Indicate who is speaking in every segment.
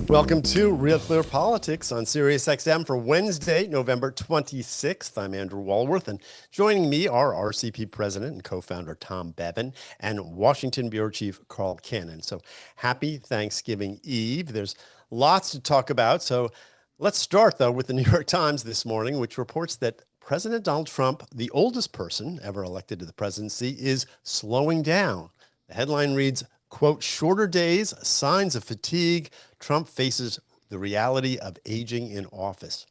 Speaker 1: Welcome to Real Clear Politics on Sirius XM for Wednesday, November 26th. I'm Andrew Walworth, and joining me are RCP President and co-founder Tom Bevan and Washington Bureau Chief Carl Cannon. So happy Thanksgiving Eve. There's lots to talk about. So let's start, though, with the New York Times this morning, which reports that President Donald Trump, the oldest person ever elected to the presidency, is slowing down. The headline reads, quote, shorter days, signs of fatigue. Trump faces the reality of aging in office.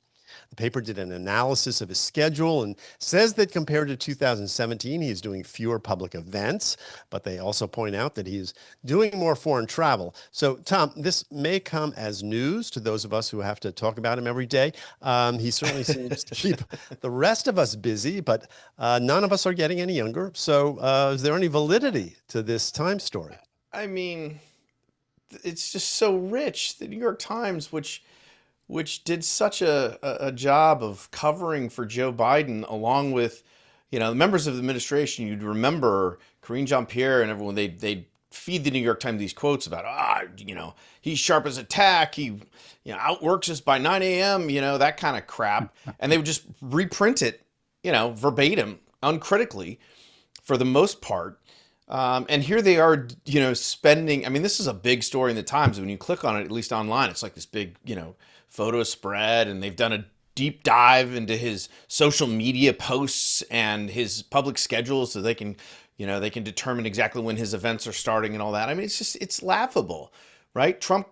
Speaker 1: The paper did an analysis of his schedule and says that compared to 2017, he is doing fewer public events, but they also point out that he is doing more foreign travel. So, Tom, this may come as news to those of us who have to talk about him every day. He certainly seems to keep the rest of us busy, but none of us are getting any younger. So is there any validity to this Times story?
Speaker 2: I mean, it's just so rich. The New York Times, which did such a job of covering for Joe Biden, along with, the members of the administration. You'd remember Karine Jean-Pierre and everyone. They feed the New York Times these quotes about he's sharp as a tack. He outworks us by 9 a.m. That kind of crap, and they would just reprint it, verbatim, uncritically, for the most part. And here they are, spending. I mean, this is a big story in the Times. When you click on it, at least online, it's like this big, photo spread, and they've done a deep dive into his social media posts and his public schedule, so they can determine exactly when his events are starting and all that. I mean, it's laughable, right? Trump,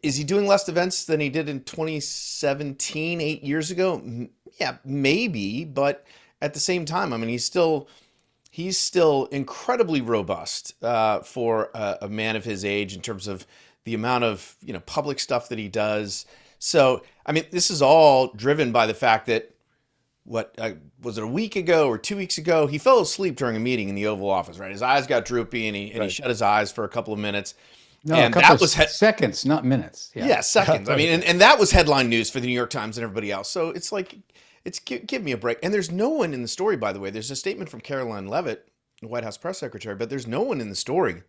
Speaker 2: is he doing less events than he did in 2017, 8 years ago? Yeah, maybe, but at the same time, I mean, he's still incredibly robust for a man of his age in terms of the amount of public stuff that he does. So, I mean, this is all driven by the fact that was it a week ago or 2 weeks ago? He fell asleep during a meeting in the Oval Office, right? His eyes got droopy, and he shut his eyes for a couple of minutes.
Speaker 3: No, and a couple of seconds, not minutes.
Speaker 2: Yeah, seconds. I mean, and that was headline news for the New York Times and everybody else. So it's like, give me a break. And there's no one in the story, by the way. There's a statement from Caroline Leavitt, the White House press secretary, but there's no one in the story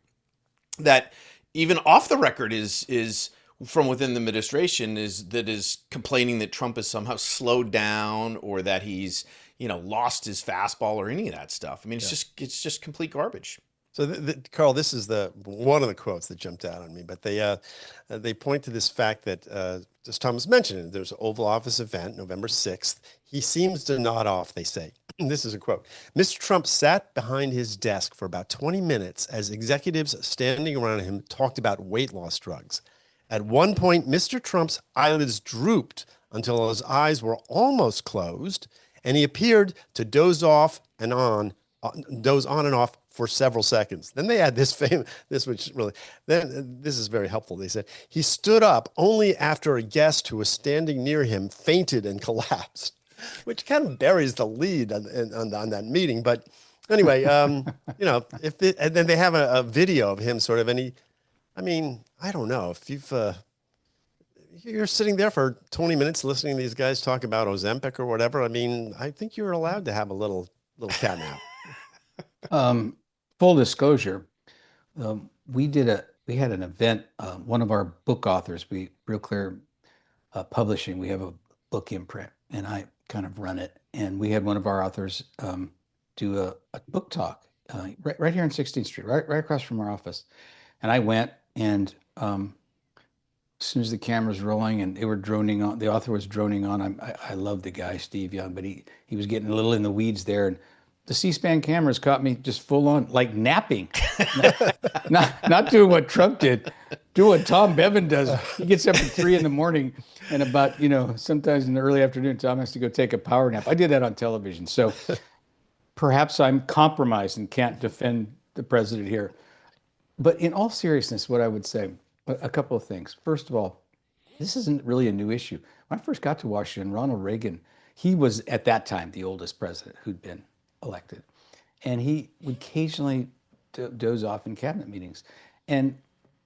Speaker 2: that even off the record is from within the administration is complaining that Trump has somehow slowed down or that he's lost his fastball or any of that stuff. I mean, it's just complete garbage.
Speaker 1: So, Carl, this is one of the quotes that jumped out on me, but they point to this fact that, as Thomas mentioned, there's an Oval Office event, November 6th. He seems to nod off, they say. This is a quote. Mr. Trump sat behind his desk for about 20 minutes as executives standing around him talked about weight loss drugs. At one point, Mr. Trump's eyelids drooped until his eyes were almost closed, and he appeared to doze on and off for several seconds. Then they add this is very helpful. They said he stood up only after a guest who was standing near him fainted and collapsed, which kind of buries the lead on that meeting. But anyway, and then they have a video of him sort of, and I don't know if you're sitting there for 20 minutes listening to these guys talk about Ozempic or whatever. I mean, I think you're allowed to have a little cat nap.
Speaker 3: Full disclosure, we had an event. One of our book authors, Real Clear Publishing, we have a book imprint, and I kind of run it. And we had one of our authors do a book talk right here on 16th Street, right across from our office. And I went, and as soon as the camera's rolling and they were droning on, the author was droning on. I love the guy, Steve Young, but he was getting a little in the weeds there, and the C-SPAN cameras caught me just full on, like napping, not doing what Trump did, doing what Tom Bevan does. He gets up at 3 a.m. and about, sometimes in the early afternoon, Tom has to go take a power nap. I did that on television. So perhaps I'm compromised and can't defend the president here. But in all seriousness, what I would say, a couple of things. First of all, this isn't really a new issue. When I first got to Washington, Ronald Reagan, he was at that time the oldest president who'd been elected. And he would occasionally doze off in cabinet meetings. And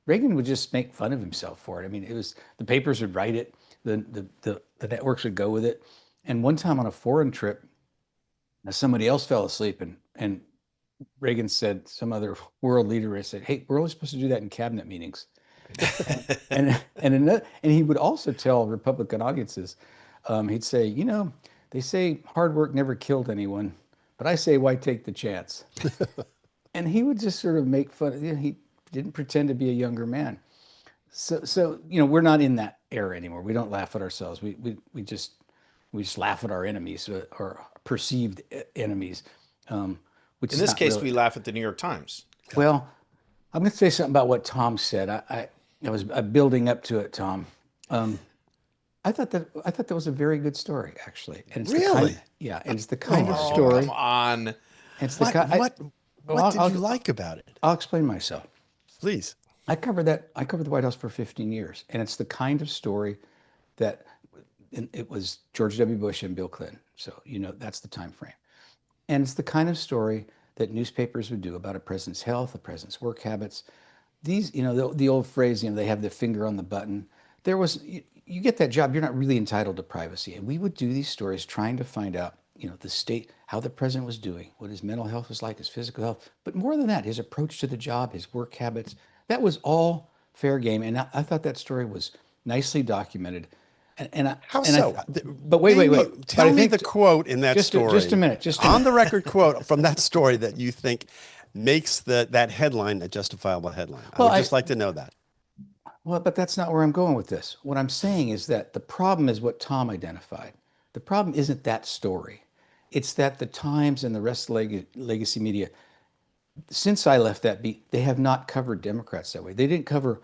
Speaker 3: Reagan would just make fun of himself for it. I mean, the papers would write it, the networks would go with it. And one time on a foreign trip, somebody else fell asleep, and Reagan said, some other world leader said, "Hey, we're only supposed to do that in cabinet meetings." And he would also tell Republican audiences, he'd say, they say hard work never killed anyone, but I say why take the chance? And he would just sort of make fun. He didn't pretend to be a younger man. So we're not in that era anymore. We don't laugh at ourselves. We just laugh at our enemies or perceived enemies. Which
Speaker 2: In
Speaker 3: is
Speaker 2: this
Speaker 3: not
Speaker 2: case,
Speaker 3: really,
Speaker 2: we laugh at the New York Times.
Speaker 3: well, I'm going to say something about what Tom said. I was building up to it, Tom. I thought that was a very good story, actually. And it's
Speaker 1: Really?
Speaker 3: yeah, and it's the kind of
Speaker 2: Oh,
Speaker 3: story.
Speaker 2: come on.
Speaker 3: It's the
Speaker 1: What
Speaker 3: kind.
Speaker 1: what
Speaker 3: well,
Speaker 1: what did
Speaker 3: I'll-
Speaker 1: you like about it?
Speaker 3: I'll explain myself.
Speaker 1: Please.
Speaker 3: I covered the White House for 15 years, and it's the kind of story that it was George W. Bush and Bill Clinton. So that's the time frame, and it's the kind of story that newspapers would do about a president's health, a president's work habits. These, the old phrase, they have the finger on the button. You get that job, you're not really entitled to privacy, and we would do these stories trying to find out, the state, how the president was doing, what his mental health was like, his physical health, but more than that, his approach to the job, his work habits. That was all fair game, and I thought that story was nicely documented.
Speaker 1: How
Speaker 3: and
Speaker 1: so?
Speaker 3: But wait.
Speaker 1: Tell
Speaker 3: But I
Speaker 1: me
Speaker 3: think
Speaker 1: the quote in that story.
Speaker 3: Just a minute.
Speaker 1: On the record quote from that story that you think makes that headline a justifiable headline.
Speaker 3: Well,
Speaker 1: I would just like to know that.
Speaker 3: Well, but that's not where I'm going with this. What I'm saying is that the problem is what Tom identified. The problem isn't that story. It's that the Times and the rest of the legacy media, since I left that beat, they have not covered Democrats that way. They didn't cover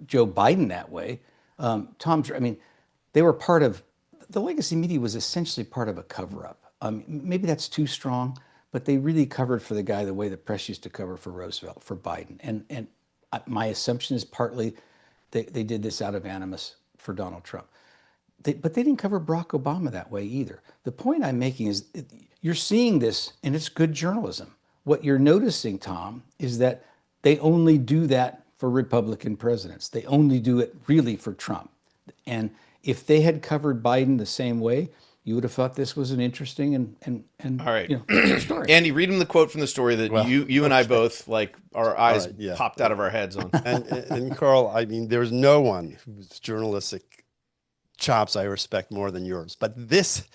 Speaker 3: Joe Biden that way. They were part of, the legacy media was essentially part of a cover-up. Maybe that's too strong, but they really covered for the guy the way the press used to cover for Roosevelt, for Biden. And my assumption is partly they did this out of animus for Donald Trump. But they didn't cover Barack Obama that way either. The point I'm making is you're seeing this, and it's good journalism. What you're noticing, Tom, is that they only do that for Republican presidents. They only do it really for Trump. And if they had covered Biden the same way, you would have thought this was an interesting and
Speaker 2: All right.
Speaker 3: story.
Speaker 2: Andy, read him the quote from the story that you and I both, like, our eyes
Speaker 1: yeah.
Speaker 2: popped out of our heads on.
Speaker 1: And Carl, there's no one whose journalistic chops I respect more than yours. But this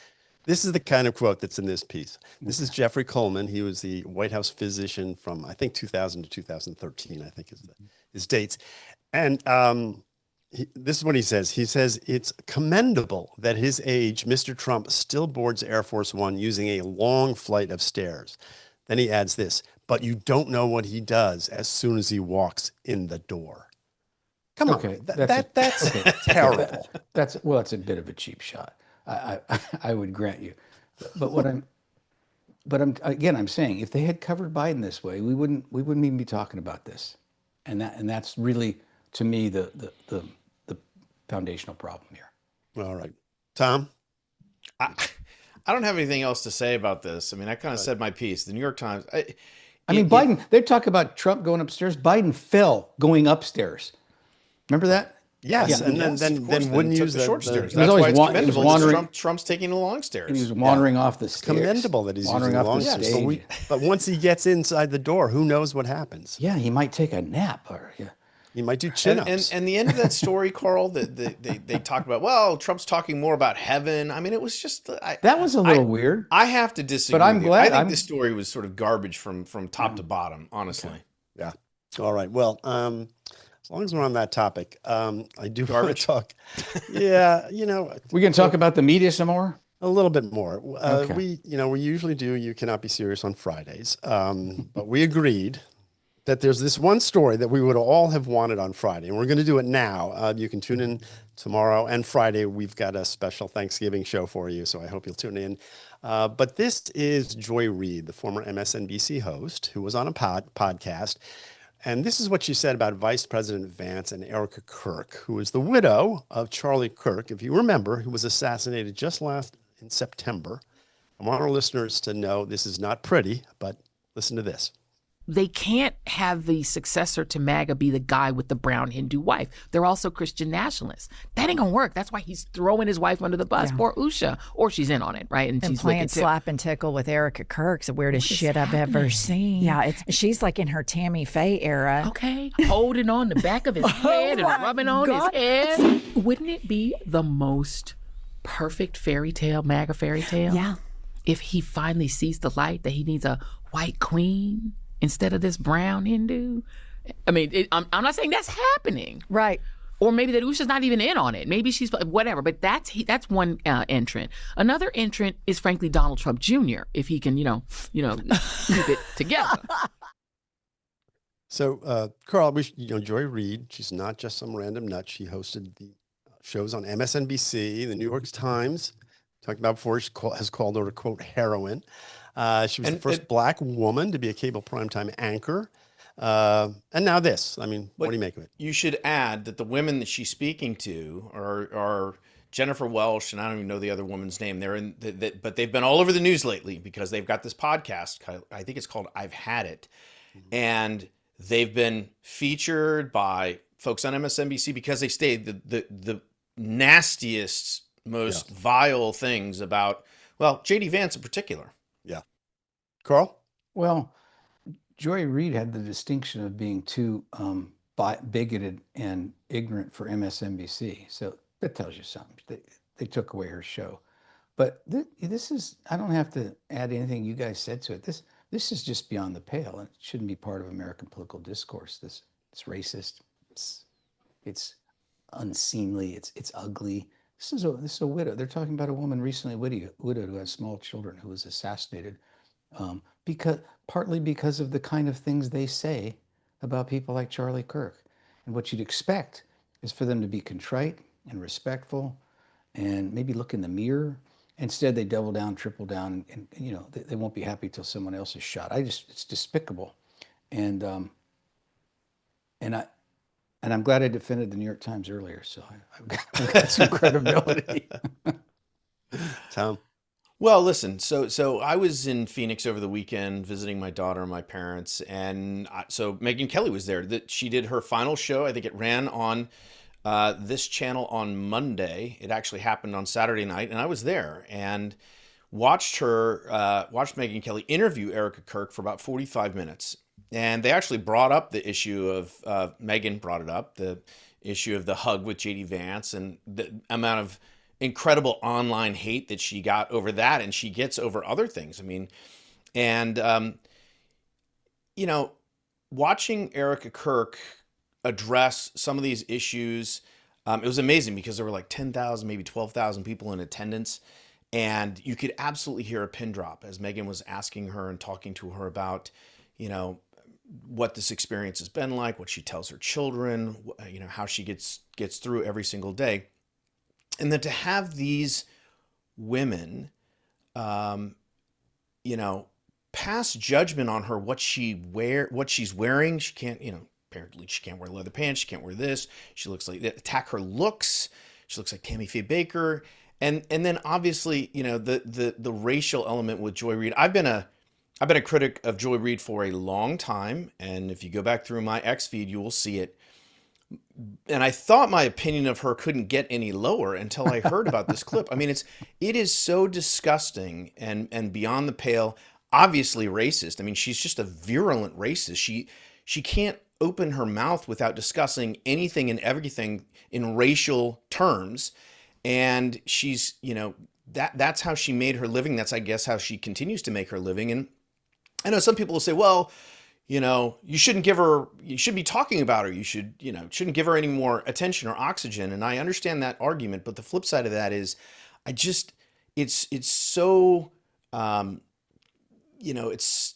Speaker 1: is the kind of quote that's in this piece. This is Jeffrey Coleman. He was the White House physician from, I think, 2000 to 2013, I think is his dates. And this is what he says. He says, it's commendable that his age, Mr. Trump, still boards Air Force One using a long flight of stairs. Then he adds this, but you don't know what he does as soon as he walks in the door. Come on, that's terrible.
Speaker 3: That's a bit of a cheap shot. I would grant you, but I'm saying if they had covered Biden this way, we wouldn't even be talking about this, and that's really, to me, the foundational problem here.
Speaker 1: All right, Tom.
Speaker 2: I don't have anything else to say about this. I mean, I kind of said my piece. The New York Times.
Speaker 3: Biden. They talk about Trump going upstairs. Biden fell going upstairs. Remember that?
Speaker 1: Yes,
Speaker 3: Yeah.
Speaker 1: and then wouldn't use
Speaker 2: the short stairs.
Speaker 3: He was
Speaker 2: That's
Speaker 3: always
Speaker 2: why it's
Speaker 3: wa- he was
Speaker 2: commendable.
Speaker 3: wandering-
Speaker 2: Trump's taking the long stairs.
Speaker 3: And he was wandering off the stairs.
Speaker 1: Commendable that he's
Speaker 3: wandering
Speaker 1: using
Speaker 3: off
Speaker 1: long
Speaker 3: the
Speaker 1: stairs.
Speaker 3: stage.
Speaker 1: But once he gets inside the door, who knows what happens?
Speaker 3: Yeah, he might take a nap, or
Speaker 1: He might do chin-ups.
Speaker 2: And the end of that story, Carl, that they talked about, well, Trump's talking more about heaven. I mean, it was just
Speaker 3: that was a little weird.
Speaker 2: I have to disagree.
Speaker 3: But I'm
Speaker 2: with you.
Speaker 3: glad-
Speaker 2: I think this story was sort of garbage from top to bottom, honestly.
Speaker 3: Okay.
Speaker 1: Yeah. All right. Well, as long as we're on that topic, I do want to talk. Yeah,
Speaker 3: We can talk about the media some more.
Speaker 1: a little bit more.
Speaker 3: Okay.
Speaker 1: We usually do. You cannot be serious on Fridays, but we agreed that there's this one story that we would all have wanted on Friday, and we're going to do it now. You can tune in tomorrow and Friday. We've got a special Thanksgiving show for you, so I hope you'll tune in. But this is Joy Reid, the former MSNBC host, who was on a podcast. And this is what she said about Vice President Vance and Erica Kirk, who is the widow of Charlie Kirk, if you remember, who was assassinated just in September. I want our listeners to know this is not pretty, but listen to this.
Speaker 4: they can't have the successor to MAGA be the guy with the brown Hindu wife. They're also Christian nationalists. That ain't gonna work. That's why he's throwing his wife under the bus. Poor Usha. Or she's in on it, right? And she's
Speaker 5: playing
Speaker 4: wicked too.
Speaker 5: slap and tickle with Erica Kirk's the weirdest shit I've ever seen. Yeah, she's like in her Tammy Faye era.
Speaker 4: Okay. Holding on the back of his head and rubbing on his head. Wouldn't it be the most perfect fairy tale, MAGA fairy tale?
Speaker 5: Yeah.
Speaker 4: If he finally sees the light that he needs a white queen instead of this brown Hindu. I mean, I'm not saying that's happening.
Speaker 5: Right.
Speaker 4: Or maybe that Usha's not even in on it. Maybe she's whatever. But that's one entrant. Another entrant is frankly Donald Trump Jr. If he can, keep it together.
Speaker 1: So, Carl, Joy Reid, she's not just some random nut. She hosted the shows on MSNBC, the New York Times. Talked about before, she has called her, quote, heroine. She was the first Black woman to be a cable primetime anchor. And now this. I mean, what do you make of it?
Speaker 2: You should add that the women that she's speaking to are Jennifer Welsh, and I don't even know the other woman's name. But they've been all over the news lately because they've got this podcast. I think it's called I've Had It. Mm-hmm. And they've been featured by folks on MSNBC because they say the nastiest, most vile things about, well, J.D. Vance in particular.
Speaker 1: Yeah. Carl?
Speaker 3: Well, Joy Reid had the distinction of being too bigoted and ignorant for MSNBC. So that tells you something. They took away her show. But this is, I don't have to add anything you guys said to it. This is just beyond the pale. It shouldn't be part of American political discourse. It's racist. It's unseemly. It's ugly. This is a widow. They're talking about a woman recently widowed who has small children who was assassinated partly because of the kind of things they say about people like Charlie Kirk. And what you'd expect is for them to be contrite and respectful and maybe look in the mirror. Instead, they double down, triple down, and they won't be happy till someone else is shot. It's despicable. And I'm glad I defended the New York Times earlier, so I've got some credibility.
Speaker 1: Tom?
Speaker 2: Well, listen, so I was in Phoenix over the weekend visiting my daughter and my parents, and so Megyn Kelly was there. She did her final show. I think it ran on this channel on Monday. It actually happened on Saturday night, and I was there and watched Megyn Kelly interview Erica Kirk for about 45 minutes. And they actually brought up the issue of, Megyn brought it up, the issue of the hug with J.D. Vance and the amount of incredible online hate that she got over that, and she gets over other things. I mean, and, watching Erica Kirk address some of these issues, it was amazing because there were like 10,000, maybe 12,000 people in attendance. And you could absolutely hear a pin drop as Megyn was asking her and talking to her about, what this experience has been like, what she tells her children, how she gets through every single day. And then to have these women, pass judgment on her, what she's wearing. She can't, apparently she can't wear leather pants. She can't wear this. She looks like, attack her looks. She looks like Tammy Faye Baker. And then obviously, the racial element with Joy Reid. I've been a critic of Joy Reid for a long time, and if you go back through my X feed, you will see it. And I thought my opinion of her couldn't get any lower until I heard about this clip. I mean, it is so disgusting and beyond the pale, obviously racist. I mean, she's just a virulent racist. She can't open her mouth without discussing anything and everything in racial terms. And she's, that's how she made her living. That's, I guess, how she continues to make her living. And I know some people will say, well, you shouldn't be talking about her. You shouldn't give her any more attention or oxygen. And I understand that argument. But the flip side of that is it's so, it's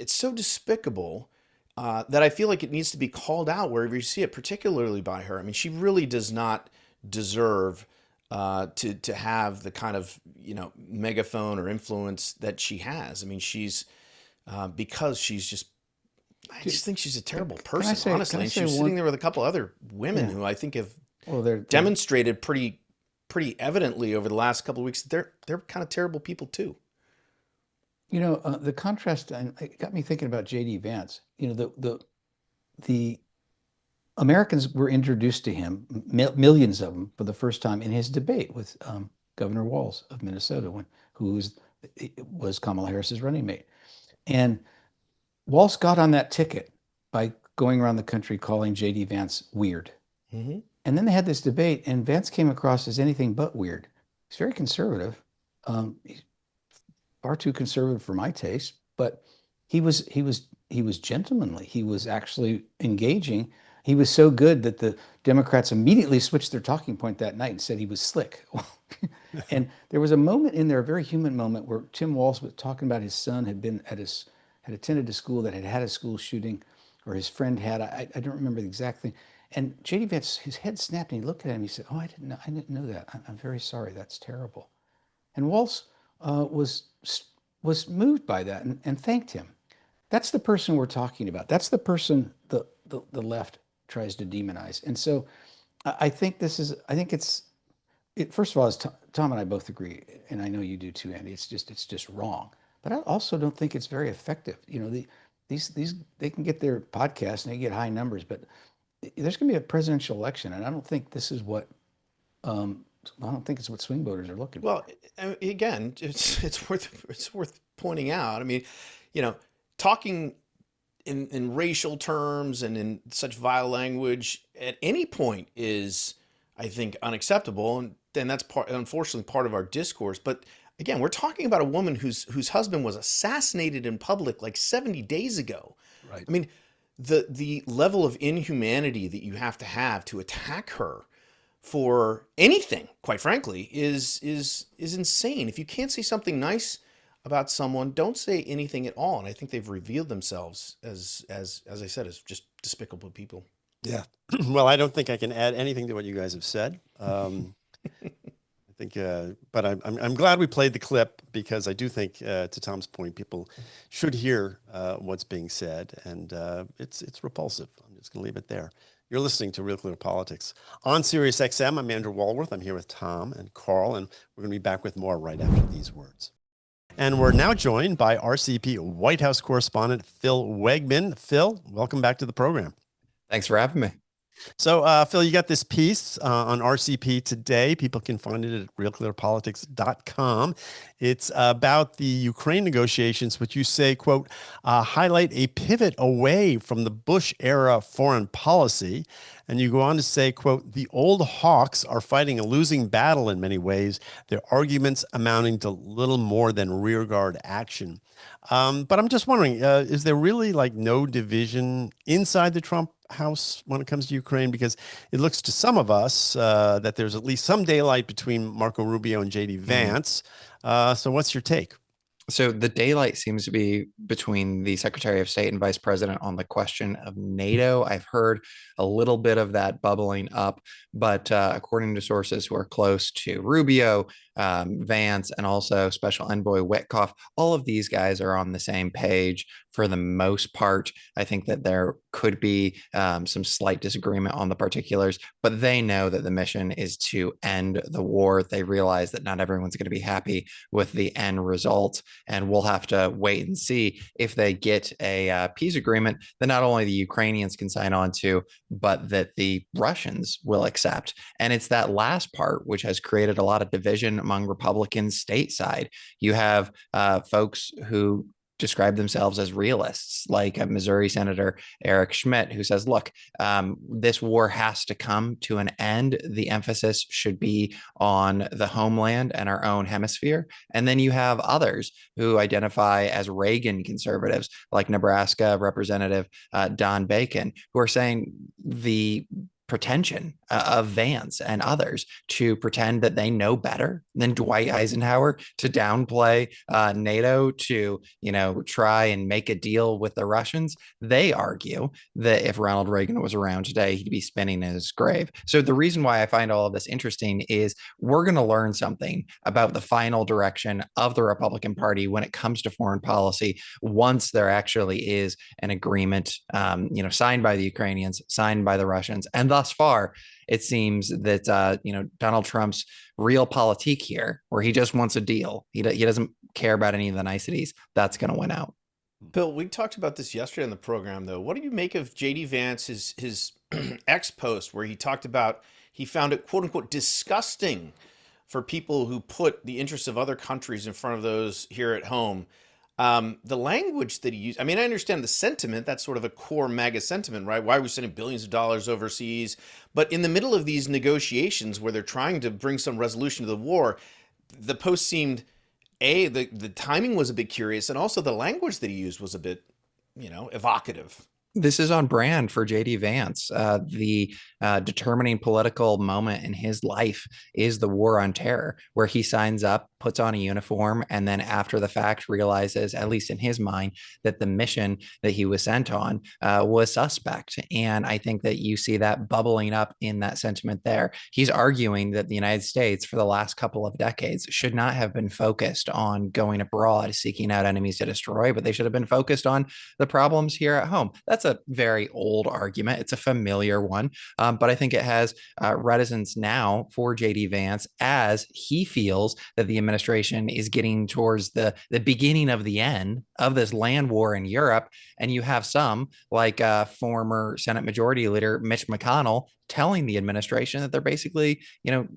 Speaker 2: so despicable that I feel like it needs to be called out wherever you see it, particularly by her. I mean, she really does not deserve to have the kind of, megaphone or influence that she has. I mean, she's, because she's just, I just think she's a terrible person, honestly. And she was sitting there with a couple other women who I think have demonstrated pretty evidently over the last couple of weeks that they're kind of terrible people too.
Speaker 3: The contrast, and it got me thinking about J.D. Vance. The Americans were introduced to him, millions of them, for the first time in his debate with Governor Walz of Minnesota, who was Kamala Harris's running mate. And Walz got on that ticket by going around the country calling J.D. Vance weird.
Speaker 2: Mm-hmm.
Speaker 3: And then they had this debate, and Vance came across as anything but weird. He's very conservative. He's far too conservative for my taste, but he was gentlemanly. He was actually engaging. He was so good that the Democrats immediately switched their talking point that night and said he was slick. And there was a moment in there, a very human moment, where Tim Walz was talking about his son had attended a school that had a school shooting, or his friend had. I don't remember the exact thing. And J.D. Vance, his head snapped, and he looked at him. He said, "Oh, I didn't know that. I'm very sorry. That's terrible." And Walz was moved by that and thanked him. That's the person we're talking about. That's the person the left tries to demonize. And so I think first of all, as Tom and I both agree, and I know you do too, Andy, it's just wrong. But I also don't think it's very effective. These they can get their podcast and they get high numbers, but there's going to be a presidential election, and I don't think this is what I don't think it's what swing voters are looking for.
Speaker 2: Well, again, it's worth pointing out. I mean, talking in racial terms and in such vile language at any point is, I think, unacceptable, and then that's unfortunately part of our discourse. But again, we're talking about a woman whose husband was assassinated in public like 70 days ago.
Speaker 3: Right.
Speaker 2: I mean, the level of inhumanity that you have to attack her for anything, quite frankly, is insane. If you can't say something nice about someone, don't say anything at all. And I think they've revealed themselves as I said, as just despicable people.
Speaker 1: Yeah. Well, I don't think I can add anything to what you guys have said. I think, but I'm glad we played the clip, because I do think, to Tom's point, people should hear what's being said, and it's repulsive. I'm just going to leave it there. You're listening to Real Clear Politics on Sirius XM. I'm Andrew Walworth. I'm here with Tom and Carl, and we're going to be back with more right after these words. And we're now joined by RCP White House correspondent Phil Wegmann. Phil, welcome back to the program.
Speaker 6: Thanks for having me.
Speaker 1: So, Phil, you got this piece on RCP today. People can find it at RealClearPolitics.com. It's about the Ukraine negotiations, which you say, quote, highlight a pivot away from the Bush-era foreign policy. And you go on to say, quote, the old hawks are fighting a losing battle in many ways, their arguments amounting to little more than rearguard action. But I'm just wondering, is there really no division inside the Trump house when it comes to Ukraine? Because it looks to some of us that there's at least some daylight between Marco Rubio and J.D. Vance. So what's your take?
Speaker 6: So the daylight seems to be between the Secretary of State and Vice President on the question of NATO. I've heard a little bit of that bubbling up, but according to sources who are close to Rubio, Vance, and also Special Envoy Witkoff, all of these guys are on the same page for the most part. I think that there could be some slight disagreement on the particulars, but they know that the mission is to end the war. They realize that not everyone's going to be happy with the end result, and we'll have to wait and see if they get a peace agreement that not only the Ukrainians can sign on to, but that the Russians will accept. And it's that last part which has created a lot of division among Republicans stateside. You have folks who describe themselves as realists, like Missouri Senator Eric Schmidt, who says, look, this war has to come to an end. The emphasis should be on the homeland and our own hemisphere. And then you have others who identify as Reagan conservatives, like Nebraska Representative Don Bacon, who are saying the pretension of Vance and others to pretend that they know better than Dwight Eisenhower, to downplay NATO, to try and make a deal with the Russians. They argue that if Ronald Reagan was around today, he'd be spinning in his grave. So the reason why I find all of this interesting is we're going to learn something about the final direction of the Republican Party when it comes to foreign policy once there actually is an agreement, signed by the Ukrainians, signed by the Russians, and thus far, it seems that Donald Trump's realpolitik here, where he just wants a deal, he doesn't care about any of the niceties, that's going to win out.
Speaker 2: Bill, we talked about this yesterday on the program, though. What do you make of J.D. Vance, his X post, where he talked about he found it, quote unquote, disgusting for people who put the interests of other countries in front of those here at home? The language that he used, I mean, I understand the sentiment. That's sort of a core MAGA sentiment, right? Why are we sending billions of dollars overseas? But in the middle of these negotiations where they're trying to bring some resolution to the war, the post seemed, the timing was a bit curious, and also the language that he used was a bit, evocative.
Speaker 6: This is on brand for J.D. Vance. The determining political moment in his life is the war on terror, where he signs up, puts on a uniform, and then after the fact realizes, at least in his mind, that the mission that he was sent on was suspect. And I think that you see that bubbling up in that sentiment there. He's arguing that the United States, for the last couple of decades, should not have been focused on going abroad, seeking out enemies to destroy, but they should have been focused on the problems here at home. That's a very old argument. It's a familiar one, but I think it has reticence now for J.D. Vance, as he feels that the administration is getting towards the beginning of the end of this land war in Europe. And you have some, like former Senate Majority Leader Mitch McConnell, telling the administration that they're basically,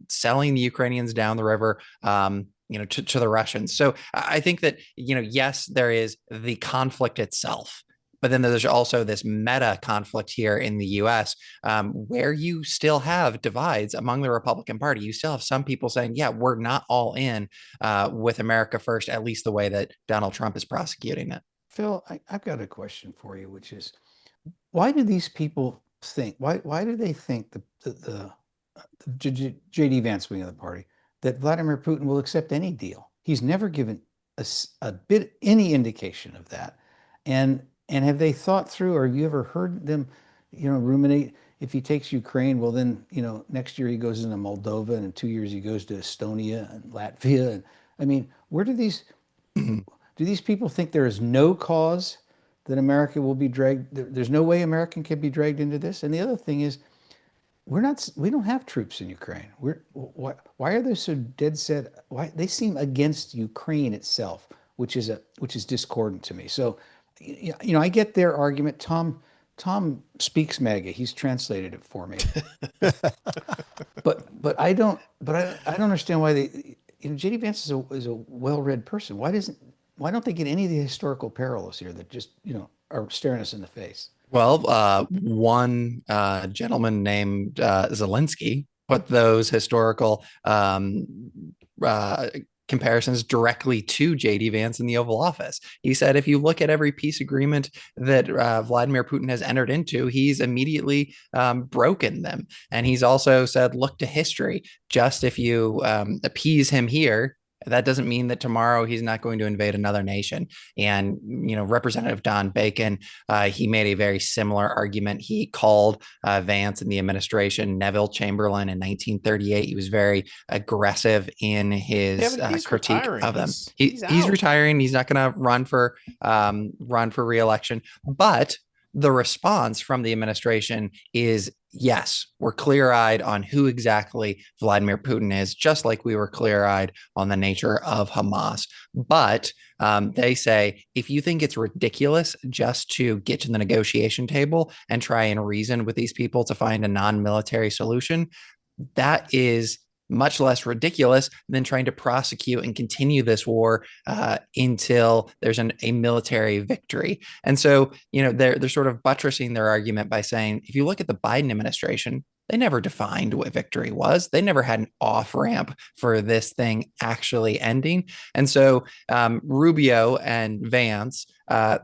Speaker 6: selling the Ukrainians down the river, to the Russians. So I think that, yes, there is the conflict itself, but then there's also this meta conflict here in the U.S. Where you still have divides among the Republican Party. You still have some people saying, yeah, we're not all in with America first, at least the way that Donald Trump is prosecuting it.
Speaker 3: Phil, I've got a question for you, which is, why do these people think, why do they think the J.D. Vance wing of the party, that Vladimir Putin will accept any deal? He's never given any indication of that. And have they thought through, or have you ever heard them, ruminate, if he takes Ukraine, well then, next year he goes into Moldova, and in 2 years he goes to Estonia and Latvia. And I mean, where do these people think there is no cause that America will be dragged? There's no way America can be dragged into this. And the other thing is, we don't have troops in Ukraine. Why are they so dead set? Why they seem against Ukraine itself, which is discordant to me. So, I get their argument. Tom speaks MAGA. He's translated it for me. but I don't understand why they. J.D. Vance is a well-read person. Why don't they get any of the historical parallels here that just are staring us in the face?
Speaker 6: Well, one gentleman named Zelensky put those historical comparisons directly to J.D. Vance in the Oval Office. He said, if you look at every peace agreement that Vladimir Putin has entered into, he's immediately broken them. And he's also said, look to history. Just if you appease him here, that doesn't mean that tomorrow he's not going to invade another nation. And, Representative Don Bacon, he made a very similar argument. He called Vance and the administration Neville Chamberlain in 1938. He was very aggressive in his critique of them. He's retiring. He's not going to run for re-election. But the response from the administration is, yes, we're clear-eyed on who exactly Vladimir Putin is, just like we were clear-eyed on the nature of Hamas. But they say, if you think it's ridiculous just to get to the negotiation table and try and reason with these people to find a non-military solution, that is much less ridiculous than trying to prosecute and continue this war until there's a military victory. And so, they're sort of buttressing their argument by saying, if you look at the Biden administration, they never defined what victory was. They never had an off ramp for this thing actually ending. And so Rubio and Vance,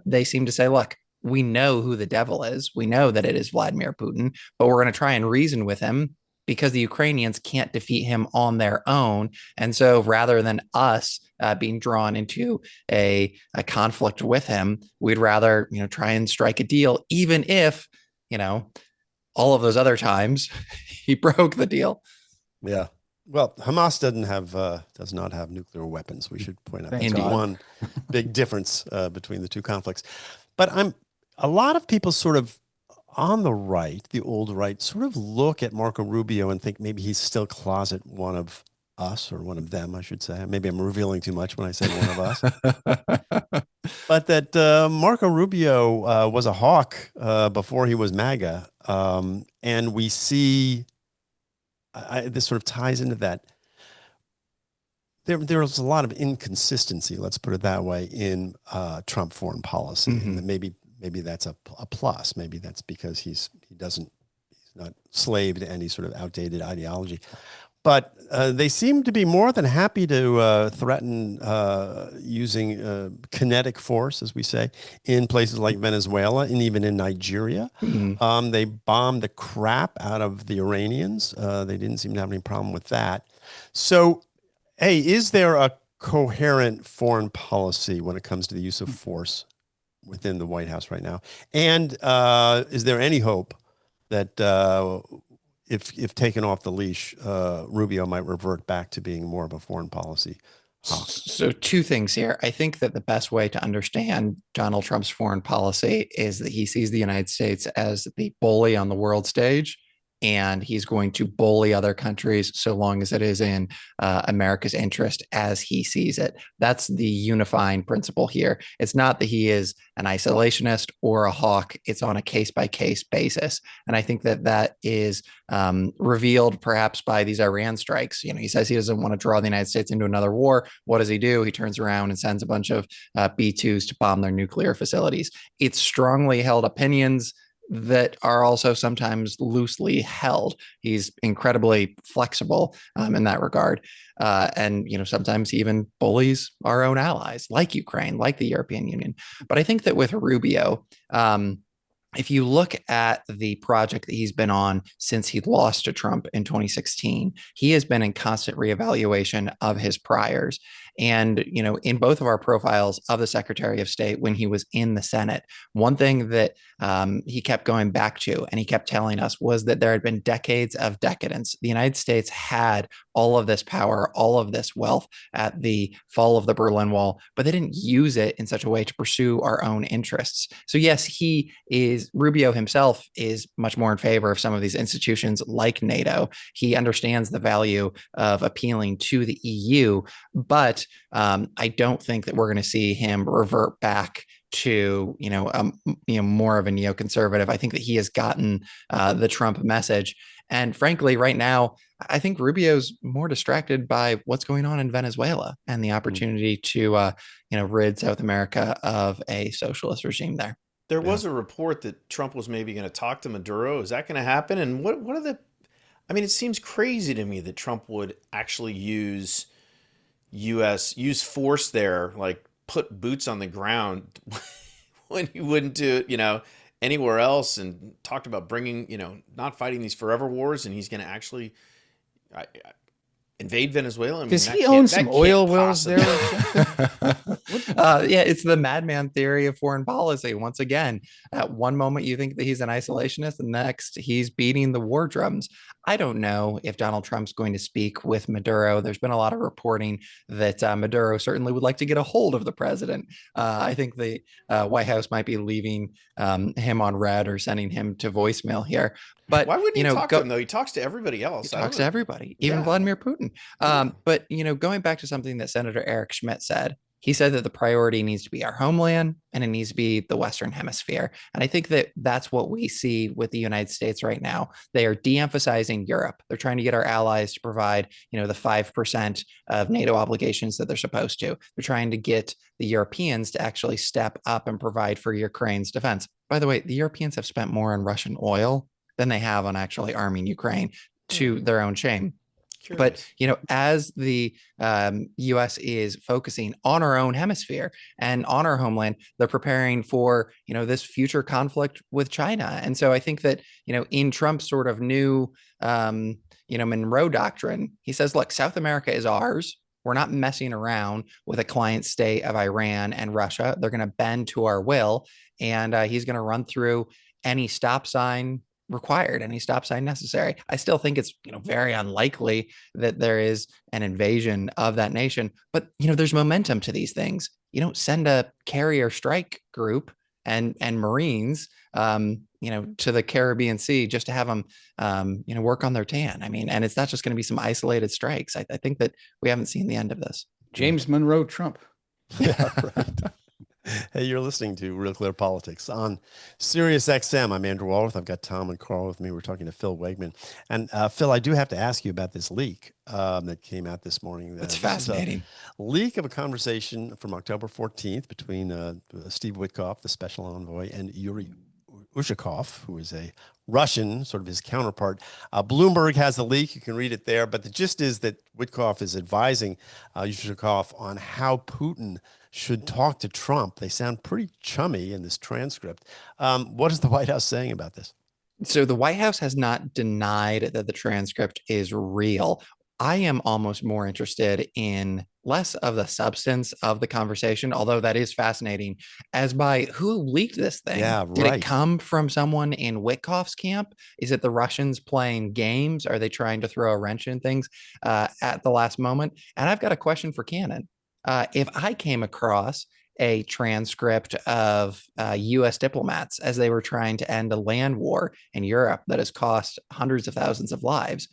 Speaker 6: they seem to say, look, we know who the devil is. We know that it is Vladimir Putin, but we're going to try and reason with him, because the Ukrainians can't defeat him on their own. And so rather than us being drawn into a conflict with him, we'd rather, try and strike a deal, even if, all of those other times he broke the deal.
Speaker 1: Yeah. Well, Hamas does not have nuclear weapons. We should point out that's one big difference between the two conflicts. But a lot of people sort of on the right, the old right, sort of look at Marco Rubio and think maybe he's still closet one of us, or one of them, I should say. Maybe I'm revealing too much when I say one of us. But that Marco Rubio was a hawk before he was MAGA. And we see this sort of ties into that. There's a lot of inconsistency, let's put it that way, in Trump foreign policy.
Speaker 6: Mm-hmm.
Speaker 1: And maybe that's a plus. Maybe that's because he's not slave to any sort of outdated ideology. But they seem to be more than happy to threaten using kinetic force, as we say, in places like Venezuela and even in Nigeria.
Speaker 6: Mm-hmm.
Speaker 1: They bombed the crap out of the Iranians. They didn't seem to have any problem with that. So, hey, is there a coherent foreign policy when it comes to the use of force within the White House right now? And is there any hope that if taken off the leash, Rubio might revert back to being more of a foreign policy hawk?
Speaker 6: So two things here. I think that the best way to understand Donald Trump's foreign policy is that he sees the United States as the bully on the world stage, and he's going to bully other countries so long as it is in America's interest as he sees it. That's the unifying principle here. It's not that he is an isolationist or a hawk. It's on a case-by-case basis. And I think that is revealed perhaps by these Iran strikes. He says he doesn't want to draw the United States into another war. What does he do? He turns around and sends a bunch of B-2s to bomb their nuclear facilities. It's strongly held opinions that are also sometimes loosely held. He's incredibly flexible in that regard. And sometimes he even bullies our own allies like Ukraine, like the European Union. But I think that with Rubio, if you look at the project that he's been on since he lost to Trump in 2016, he has been in constant reevaluation of his priors. And, in both of our profiles of the Secretary of State when he was in the Senate, one thing that he kept going back to and he kept telling us was that there had been decades of decadence. The United States had all of this power, all of this wealth at the fall of the Berlin Wall, but they didn't use it in such a way to pursue our own interests. So yes, Rubio himself is much more in favor of some of these institutions like NATO. He understands the value of appealing to the EU, but I don't think that we're going to see him revert back to more of a neoconservative. I think that he has gotten the Trump message, and frankly, right now, I think Rubio's more distracted by what's going on in Venezuela and the opportunity to rid South America of a socialist regime there.
Speaker 2: There was a report that Trump was maybe going to talk to Maduro. Is that going to happen? And what are the? I mean, it seems crazy to me that Trump would actually use force there, like put boots on the ground when he wouldn't do it, anywhere else, and talked about bringing, not fighting these forever wars, and he's going to actually invade Venezuela. I mean,
Speaker 3: does he own some oil wells there?
Speaker 6: Yeah, it's the madman theory of foreign policy. Once again, at one moment you think that he's an isolationist, the next he's beating the war drums. I don't know if Donald Trump's going to speak with Maduro. There's been a lot of reporting that Maduro certainly would like to get a hold of the president. I think the White House might be leaving him on red or sending him to voicemail here. But
Speaker 2: why wouldn't he talk to him though? He talks to everybody else.
Speaker 6: He talks to everybody, even Vladimir Putin. But going back to something that Senator Eric Schmidt said, he said that the priority needs to be our homeland and it needs to be the Western Hemisphere. And I think that that's what we see with the United States right now. They are de-emphasizing Europe. They're trying to get our allies to provide, the 5% of NATO obligations that they're supposed to. They're trying to get the Europeans to actually step up and provide for Ukraine's defense. By the way, the Europeans have spent more on Russian oil than they have on actually arming Ukraine, to their own shame. But, as the U.S. is focusing on our own hemisphere and on our homeland, they're preparing for, this future conflict with China. And so I think that, in Trump's sort of new, Monroe doctrine, he says, look, South America is ours. We're not messing around with a client state of Iran and Russia. They're going to bend to our will. And he's going to run through any stop sign required, any stop sign necessary. I still think it's very unlikely that there is an invasion of that nation, but there's momentum to these things. You don't send a carrier strike group and Marines, to the Caribbean Sea just to have them, work on their tan. I mean, and it's not just going to be some isolated strikes. I think that we haven't seen the end of this.
Speaker 3: James Monroe Trump.
Speaker 1: Yeah, right. Hey, you're listening to Real Clear Politics on Sirius XM. I'm Andrew Walworth. I've got Tom and Carl with me. We're talking to Phil Wegmann. And Phil, I do have to ask you about this leak that came out this morning.
Speaker 6: That's fascinating.
Speaker 1: Leak of a conversation from October 14th between Steve Witkoff, the special envoy, and Yuri Ushakov, who is a Russian, sort of his counterpart. Bloomberg has the leak. You can read it there. But the gist is that Witkoff is advising Ushakov on how Putin should talk to Trump. They sound pretty chummy in this transcript. What is the White House saying about this?
Speaker 6: So the White House has not denied that the transcript is real. I am almost more interested in less of the substance of the conversation, although that is fascinating, as by who leaked this thing.
Speaker 1: Yeah,
Speaker 6: Did
Speaker 1: right.
Speaker 6: it come from someone in Witkoff's camp? Is it the Russians playing games? Are they trying to throw a wrench in things at the last moment? And I've got a question for Cannon. If I came across a transcript of U.S. diplomats as they were trying to end a land war in Europe that has cost hundreds of thousands of lives,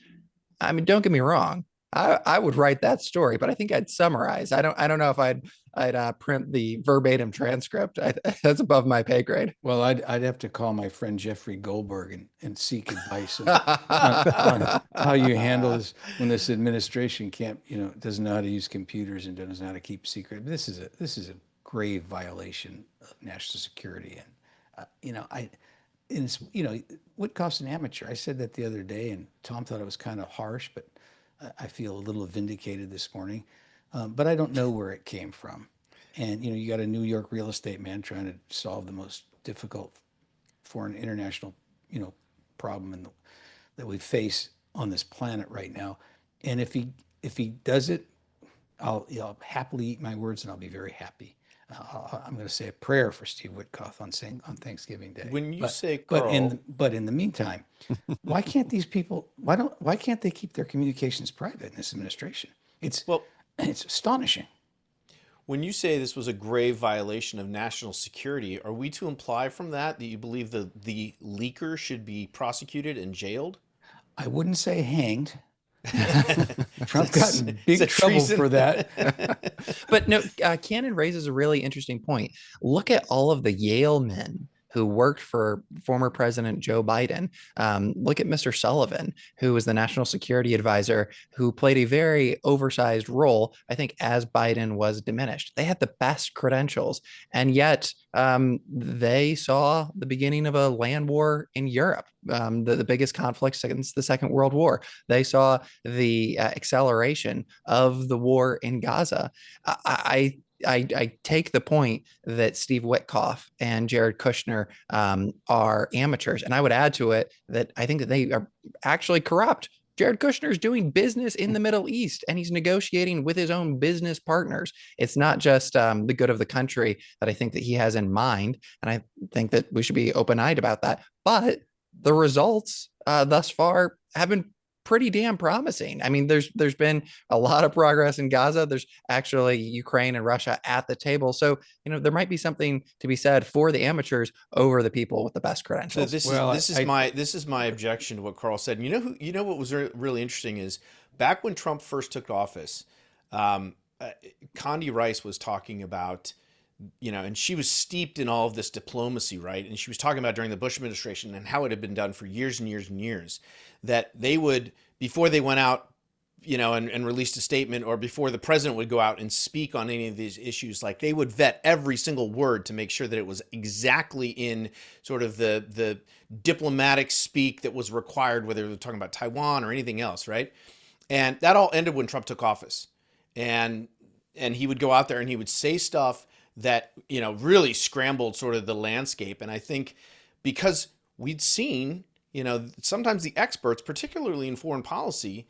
Speaker 6: I mean, don't get me wrong, I would write that story, but I think I'd summarize. I don't know if I'd print the verbatim transcript. That's above my pay grade.
Speaker 3: Well, I'd have to call my friend Jeffrey Goldberg and seek advice on how you handle this when this administration doesn't know how to use computers and doesn't know how to keep secret. This is a grave violation of national security, and Witkoff's an amateur. I said that the other day, and Tom thought it was kind of harsh, but I feel a little vindicated this morning. But I don't know where it came from. And, you got a New York real estate man trying to solve the most difficult foreign international, problem that we face on this planet right now. And if he does it, I'll happily eat my words, and I'll be very happy. I'm going to say a prayer for Steve Witkoff on Thanksgiving Day.
Speaker 2: When you say, Carl,
Speaker 3: but in the meantime, why can't these people? Why can't they keep their communications private in this administration? It's astonishing.
Speaker 2: when you say this was a grave violation of national security, are we to imply from that you believe the leaker should be prosecuted and jailed?
Speaker 3: I wouldn't say hanged. Trump got in big trouble for that.
Speaker 6: But no, Cannon raises a really interesting point. Look at all of the Yale men who worked for former President Joe Biden. Look at Mr. Sullivan, who was the national security advisor, who played a very oversized role, I think, as Biden was diminished. They had the best credentials, and yet they saw the beginning of a land war in Europe, the biggest conflict since the Second World War. They saw the acceleration of the war in Gaza. I take the point that Steve Witkoff and Jared Kushner are amateurs. And I would add to it that I think that they are actually corrupt. Jared Kushner is doing business in the Middle East, and he's negotiating with his own business partners. It's not just the good of the country that I think that he has in mind. And I think that we should be open-eyed about that. But the results thus far have been pretty damn promising. I mean, there's been a lot of progress in Gaza. There's actually Ukraine and Russia at the table. So, there might be something to be said for the amateurs over the people with the best credentials.
Speaker 2: So this is my objection to what Carl said. And you know what was really interesting is back when Trump first took office, Condi Rice was talking about, and she was steeped in all of this diplomacy, right? And she was talking about during the Bush administration and how it had been done for years and years and years, that they would, before they went out, and released a statement, or before the president would go out and speak on any of these issues, like they would vet every single word to make sure that it was exactly in sort of the diplomatic speak that was required, whether they were talking about Taiwan or anything else, right? And that all ended when Trump took office. And he would go out there and he would say stuff that, really scrambled sort of the landscape. And I think because we'd seen, sometimes the experts, particularly in foreign policy,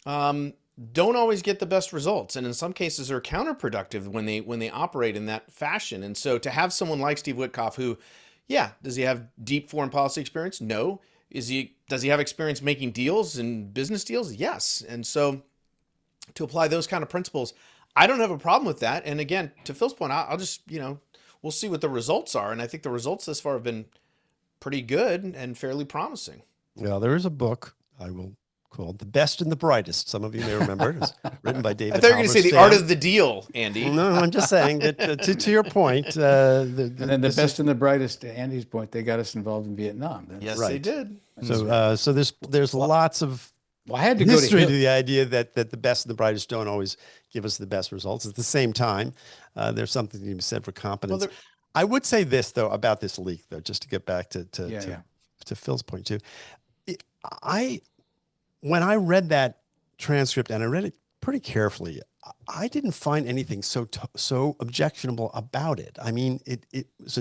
Speaker 2: don't always get the best results. And in some cases are counterproductive when they operate in that fashion. And so to have someone like Steve Witkoff, who, does he have deep foreign policy experience? No. Does he have experience making deals and business deals? Yes. And so to apply those kind of principles, I don't have a problem with that. And again, to Phil's point, I'll just, we'll see what the results are. And I think the results thus far have been pretty good and fairly promising.
Speaker 1: Well, there is a book I will called "The Best and the Brightest." Some of you may remember it. It's written by David.
Speaker 2: I thought you were going to say The Art of the Deal, Andy.
Speaker 1: No, I'm just saying that to your point.
Speaker 3: And then the best and the brightest, to Andy's point, they got us involved in Vietnam.
Speaker 2: Yes,
Speaker 1: right.
Speaker 2: they did.
Speaker 1: So there's lots of
Speaker 3: I had to
Speaker 1: history
Speaker 3: go
Speaker 1: to the idea that the best and the brightest don't always give us the best results. At the same time, there's something to be said for competence.
Speaker 2: Well,
Speaker 1: I would say this though about this leak, though, just to get back to Phil's point too. When I read that transcript, and I read it pretty carefully, I didn't find anything so objectionable about it. I mean, it was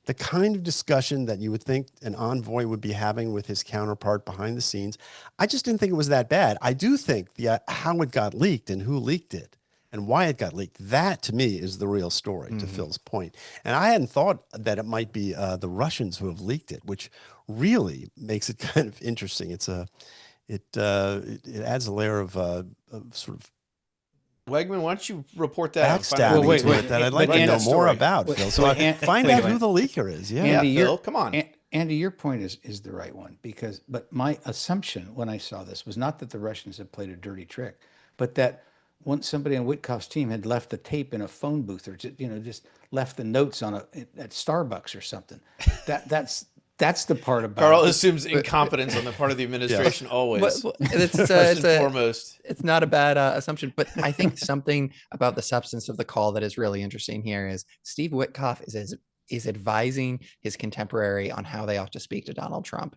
Speaker 1: the kind of discussion that you would think an envoy would be having with his counterpart behind the scenes. I just didn't think it was that bad. I do think how it got leaked and who leaked it and why it got leaked, that to me is the real story, to Phil's point. And I hadn't thought that it might be the Russians who have leaked it, which really makes it kind of interesting. It adds a layer of sort of
Speaker 2: Wegmann, why don't you report that?
Speaker 1: backstabbing to it that I'd like to know more about, Phil. So find out who the leaker is. Yeah,
Speaker 3: Andy,
Speaker 2: Phil, come on.
Speaker 3: Andy, your point is the right one, but my assumption when I saw this was not that the Russians had played a dirty trick, but that once somebody on Witkoff's team had left the tape in a phone booth, or just left the notes at Starbucks or something. That's the part about
Speaker 2: Carl assumes incompetence on the part of the administration always.
Speaker 6: It's
Speaker 2: First and foremost.
Speaker 6: It's not a bad assumption, but I think something about the substance of the call that is really interesting here is Steve Witkoff is advising his contemporary on how they ought to speak to Donald Trump.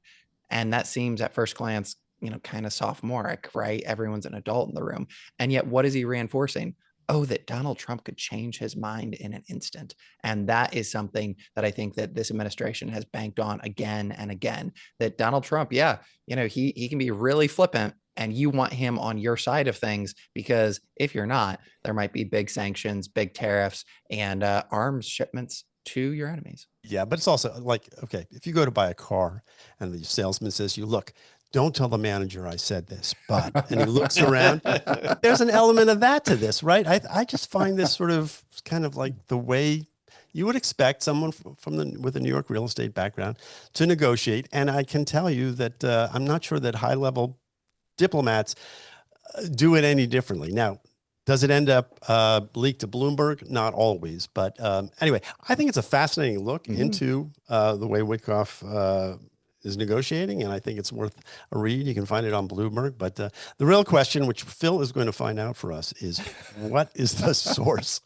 Speaker 6: And that seems at first glance, kind of sophomoric, right? Everyone's an adult in the room. And yet what is he reinforcing? Oh, that Donald Trump could change his mind in an instant. And that is something that I think that this administration has banked on again and again, that Donald Trump, he can be really flippant and you want him on your side of things, because if you're not, there might be big sanctions, big tariffs, and arms shipments to your enemies.
Speaker 1: Yeah, but it's also like, okay, if you go to buy a car and the salesman says, look, don't tell the manager I said this, but, and he looks around, there's an element of that to this, right? I just find this sort of kind of like the way you would expect someone with a New York real estate background to negotiate. And I can tell you that I'm not sure that high level diplomats do it any differently. Now, does it end up leaked to Bloomberg? Not always. But anyway, I think it's a fascinating look into the way Witkoff is negotiating, and I think it's worth a read. You can find it on Bloomberg. But the real question, which Phil is going to find out for us, is what is the source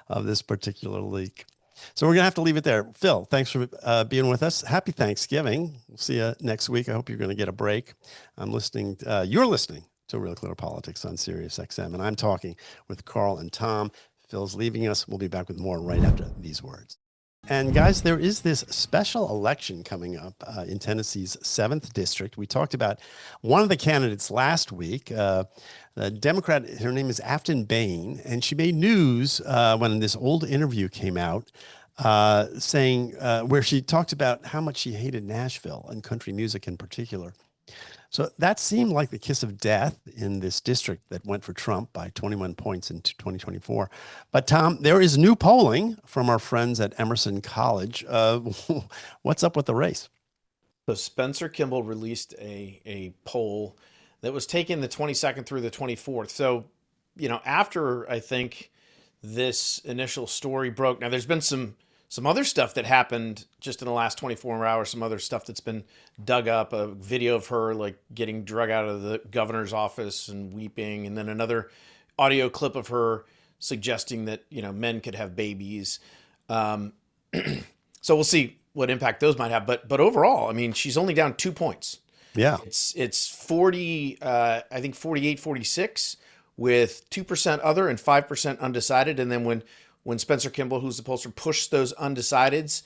Speaker 1: of this particular leak? So we're going to have to leave it there. Phil, thanks for being with us. Happy Thanksgiving. We'll see you next week. I hope you're going to get a break. You're listening to Real Clear Politics on Sirius XM, and I'm talking with Carl and Tom. Phil's leaving us. We'll be back with more right after these words. And guys, there is this special election coming up in Tennessee's 7th district. We talked about one of the candidates last week, the Democrat. Her name is Afton Bain, and she made news when this old interview came out saying where she talked about how much she hated Nashville and country music in particular. So that seemed like the kiss of death in this district that went for Trump by 21 points in 2024. But Tom, there is new polling from our friends at Emerson College. What's up with the race?
Speaker 2: So Spencer Kimball released a poll that was taken the 22nd through the 24th. So, after I think this initial story broke, now there's been some other stuff that happened just in the last 24 hours, some other stuff that's been dug up, a video of her like getting drug out of the governor's office and weeping, and then another audio clip of her suggesting that, men could have babies. So we'll see what impact those might have. But overall, I mean, she's only down 2 points.
Speaker 1: Yeah.
Speaker 2: It's 40, I think 48-46 with 2% other and 5% undecided. And then when Spencer Kimball, who's the pollster, pushed those undecideds,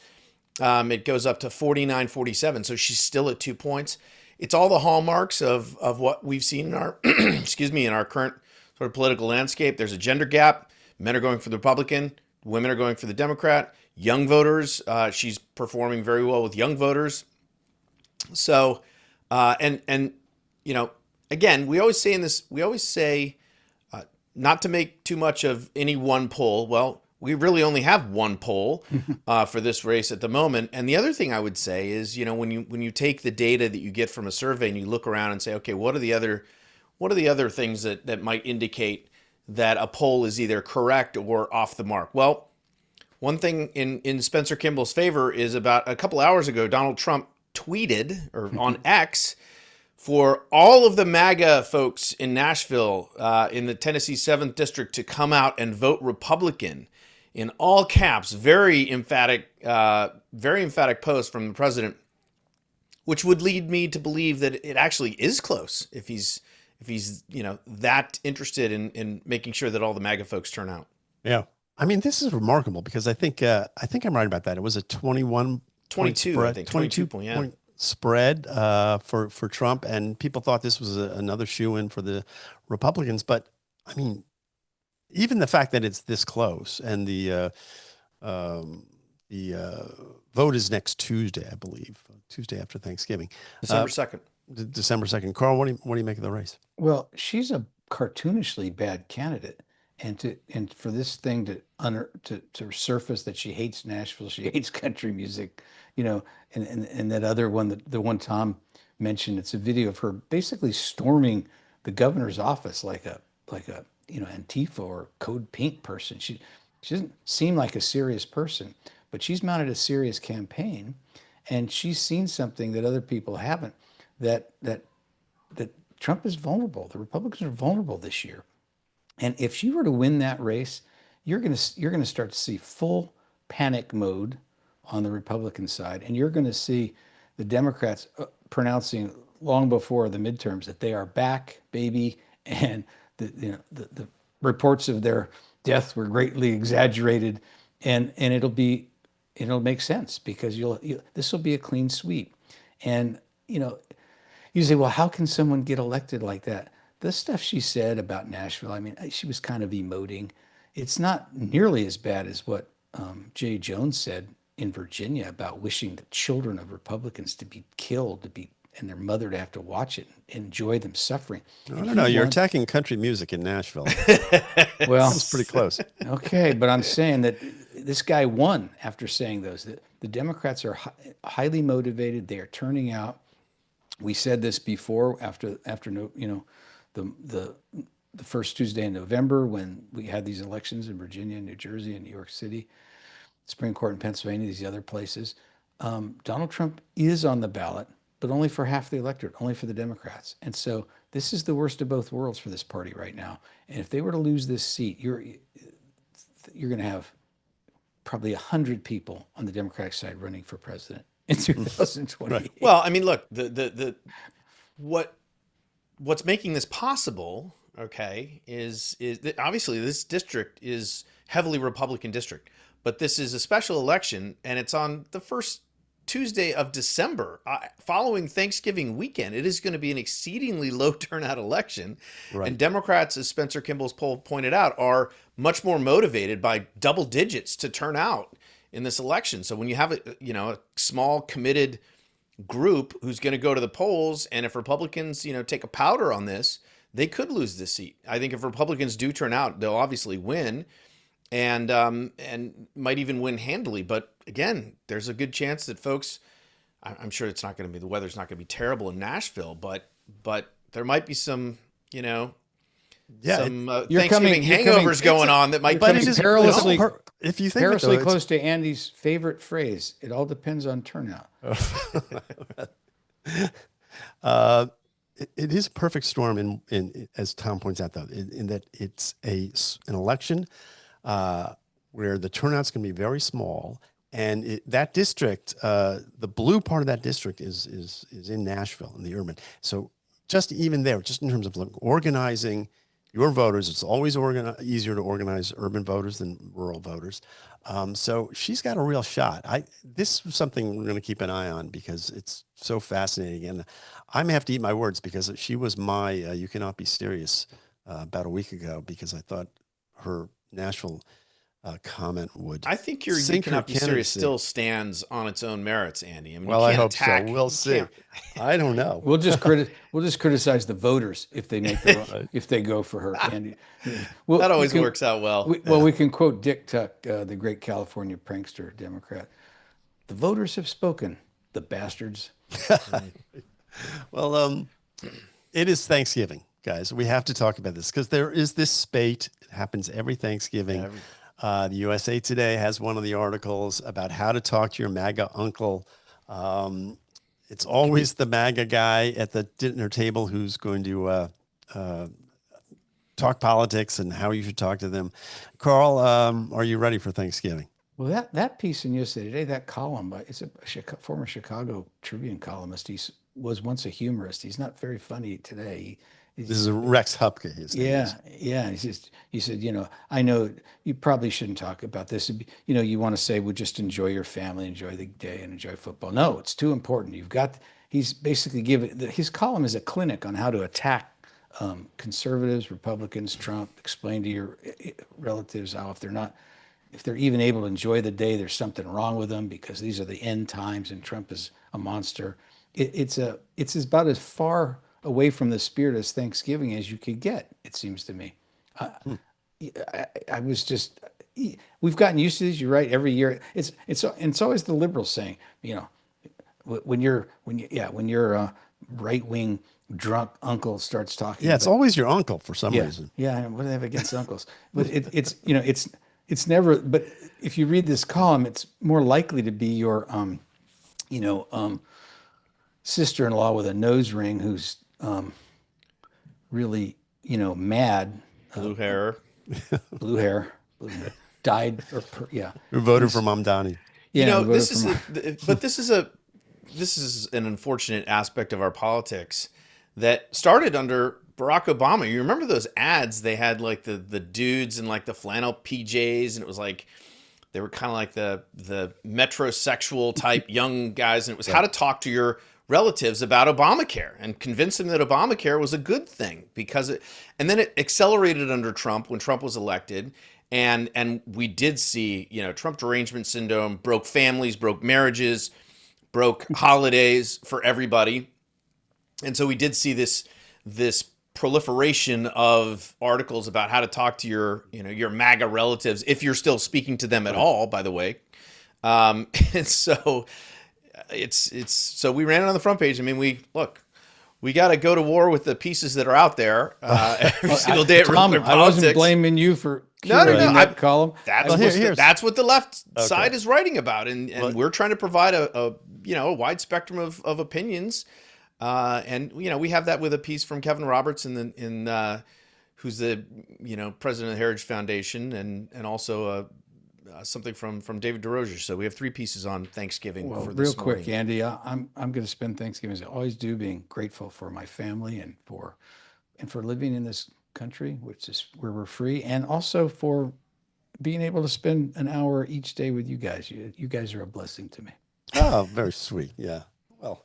Speaker 2: it goes up to 49-47. So she's still at 2 points. It's all the hallmarks of what we've seen in our, in our current sort of political landscape. There's a gender gap. Men are going for the Republican. Women are going for the Democrat. Young voters, she's performing very well with young voters. So, again, we always say not to make too much of any one poll. Well, we really only have one poll for this race at the moment. And the other thing I would say is, you know, when you take the data that you get from a survey and you look around and say, okay, what are the other things that might indicate that a poll is either correct or off the mark? Well, one thing in Spencer Kimball's favor is about a couple hours ago, Donald Trump tweeted or on X for all of the MAGA folks in Nashville, in the Tennessee 7th District, to come out and vote Republican in all caps. Very emphatic post from the president, which would lead me to believe that it actually is close if he's you know, that interested in making sure that all the MAGA folks turn out.
Speaker 1: Yeah. I mean, this is remarkable because I think I'm right about that. It was a 22
Speaker 2: spread, I think 22 point
Speaker 1: spread for Trump, and people thought this was another shoe-in for the Republicans. But I mean, even the fact that it's this close, and the vote is next Tuesday, I believe, Tuesday after Thanksgiving,
Speaker 2: December 2nd.
Speaker 1: December 2nd. Carl, what do you make of the race?
Speaker 3: Well, she's a cartoonishly bad candidate. And for this thing to surface that she hates Nashville, she hates country music, you know, and that other one, the one Tom mentioned, it's a video of her basically storming the governor's office like a you know, Antifa or Code Pink person. She doesn't seem like a serious person, but she's mounted a serious campaign, and she's seen something that other people haven't. That Trump is vulnerable. The Republicans are vulnerable this year. And if she were to win that race, you're going to start to see full panic mode on the Republican side, and you're going to see the Democrats pronouncing long before the midterms that they are back, baby, and the reports of their death were greatly exaggerated, and it'll make sense because this will be a clean sweep. And you know, you say, well, how can someone get elected like that? The stuff she said about Nashville, I mean, she was kind of emoting. It's not nearly as bad as what Jay Jones said in Virginia about wishing the children of Republicans to be killed, and their mother to have to watch it and enjoy them suffering.
Speaker 1: I don't know. You're attacking country music in Nashville.
Speaker 3: Well,
Speaker 1: it's pretty close.
Speaker 3: Okay, but I'm saying that this guy won after saying those. The Democrats are highly motivated. They are turning out. We said this before after you know, the first Tuesday in November when we had these elections in Virginia, New Jersey, and New York City, Supreme Court in Pennsylvania, these other places. Donald Trump is on the ballot, but only for half the electorate, only for the Democrats. And so this is the worst of both worlds for this party right now. And if they were to lose this seat, you're going to have probably 100 people on the Democratic side running for president in 2020.
Speaker 1: Right.
Speaker 2: Well, I mean, look, what's making this possible, okay, is that obviously this district is heavily Republican district, but this is a special election, and it's on the first Tuesday of December, following Thanksgiving weekend. It is going to be an exceedingly low turnout election, right. And Democrats, as Spencer Kimball's poll pointed out, are much more motivated by double digits to turn out in this election. So when you have a small committed group who's going to go to the polls, and if Republicans take a powder on this, they could lose this seat. I think if Republicans do turn out, they'll obviously win, and might even win handily. But again, there's a good chance that folks, I'm sure it's not going to be, the weather's not going to be terrible in Nashville, but there might be some Thanksgiving hangovers going on that might.
Speaker 3: But it is perilously,
Speaker 1: if you think
Speaker 3: perilously close to Andy's favorite phrase. It all depends on turnout.
Speaker 1: It is a perfect storm in as Tom points out, though, in that it's an election where the turnout's going to be very small, and that district, the blue part of that district is in Nashville, in the urban. So just even there, just in terms of organizing your voters, it's always easier to organize urban voters than rural voters. So she's got a real shot. This is something we're going to keep an eye on because it's so fascinating. And I may have to eat my words because she was my You Cannot Be Serious about a week ago, because I thought her Nashville comment would.
Speaker 2: I think you
Speaker 1: sink
Speaker 2: cannot
Speaker 1: her
Speaker 2: be serious
Speaker 1: candidacy.
Speaker 2: still stands on its own merits, Andy. I mean,
Speaker 1: Well,
Speaker 2: you
Speaker 1: I
Speaker 2: can't
Speaker 1: hope
Speaker 2: attack,
Speaker 1: so. We'll
Speaker 2: you
Speaker 1: see.
Speaker 2: can't-
Speaker 1: I don't know.
Speaker 3: We'll just criticize the voters if they make if they go for her. Andy, well,
Speaker 2: That always works out well.
Speaker 3: We can quote Dick Tuck, the great California prankster Democrat. The voters have spoken. The bastards.
Speaker 1: Well, it is Thanksgiving, guys. We have to talk about this because there is this spate. It happens every Thanksgiving. The USA Today has one of the articles about how to talk to your MAGA uncle. It's always the MAGA guy at the dinner table who's going to talk politics and how you should talk to them. Carl, are you ready for Thanksgiving?
Speaker 3: Well, that piece in USA Today, that column, it's a former Chicago Tribune columnist. He was once a humorist. He's not very funny today.
Speaker 1: This is Rex Hupke. His name is.
Speaker 3: Yeah. He said, I know you probably shouldn't talk about this. You want to say, well, just enjoy your family, enjoy the day, and enjoy football. No, it's too important. He's basically his column is a clinic on how to attack conservatives, Republicans, Trump. Explain to your relatives how if they're even able to enjoy the day, there's something wrong with them because these are the end times and Trump is a monster. It's about as far away from the spirit as Thanksgiving as you could get, it seems to me. I was just, we've gotten used to this. You're right. Every year, it's always the liberals saying, when your right wing drunk uncle starts talking.
Speaker 1: Yeah, it's always your uncle for some reason.
Speaker 3: Yeah, what do they have against uncles? But it's never. But if you read this column, it's more likely to be your sister-in-law with a nose ring who's really
Speaker 2: blue
Speaker 3: mad,
Speaker 2: hair,
Speaker 3: died
Speaker 1: Who voted for Mamdani?
Speaker 3: Yeah,
Speaker 2: this is an unfortunate aspect of our politics that started under Barack Obama. You remember those ads? They had like the dudes in like the flannel PJs, and it was like they were kind of like the metrosexual type young guys, and it was how to talk to your relatives about Obamacare and convince them that Obamacare was a good thing and then it accelerated under Trump when Trump was elected. And we did see, Trump derangement syndrome broke families, broke marriages, broke holidays for everybody. And so we did see this proliferation of articles about how to talk to your MAGA relatives, if you're still speaking to them at all, by the way. And so so we ran it on the front page. I mean, we got to go to war with the pieces that are out there every single day at RealClearPolitics.
Speaker 3: I wasn't blaming you for
Speaker 2: no.
Speaker 3: that column.
Speaker 2: That's what the left side is writing about, and we're trying to provide a wide spectrum of opinions. And we have that with a piece from Kevin Roberts who's the president of the Heritage Foundation, and also something from David DeRosier. So we have 3 pieces on Thanksgiving.
Speaker 3: Well,
Speaker 2: for
Speaker 3: real
Speaker 2: this
Speaker 3: quick,
Speaker 2: morning.
Speaker 3: Andy, I'm going to spend Thanksgiving as I always do, being grateful for my family and for living in this country, which is where we're free, and also for being able to spend an hour each day with you guys. You guys are a blessing to me.
Speaker 1: Oh, very sweet. Yeah. Well,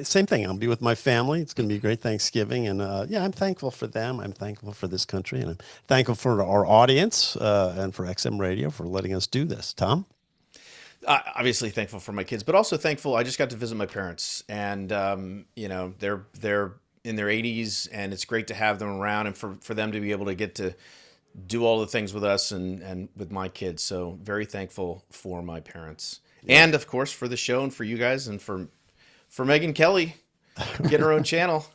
Speaker 1: same thing. I'll be with my family. It's going to be a great Thanksgiving. And I'm thankful for them. I'm thankful for this country. And I'm thankful for our audience and for XM Radio for letting us do this. Tom?
Speaker 2: Obviously thankful for my kids, but also thankful. I just got to visit my parents, and they're in their 80s, and it's great to have them around, and for them to be able to get to do all the things with us and with my kids. So very thankful for my parents, and of course for the show and for you guys, and for Megyn Kelly getting her own channel,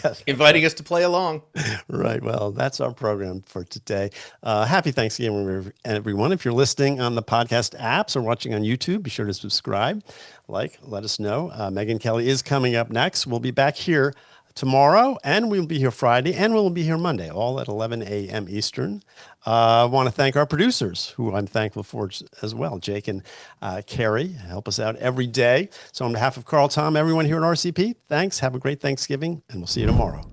Speaker 1: Yes.
Speaker 2: inviting us to play along.
Speaker 1: Right. Well, that's our program for today. Happy Thanksgiving, everyone. If you're listening on the podcast apps or watching on YouTube, be sure to subscribe, let us know. Megyn Kelly is coming up next. We'll be back here tomorrow, and we'll be here Friday, and we'll be here Monday, all at 11 a.m. Eastern. I want to thank our producers, who I'm thankful for as well. Jake and Carrie help us out every day. So on behalf of Carl, Tom, everyone here at RCP, thanks. Have a great Thanksgiving, and we'll see you tomorrow.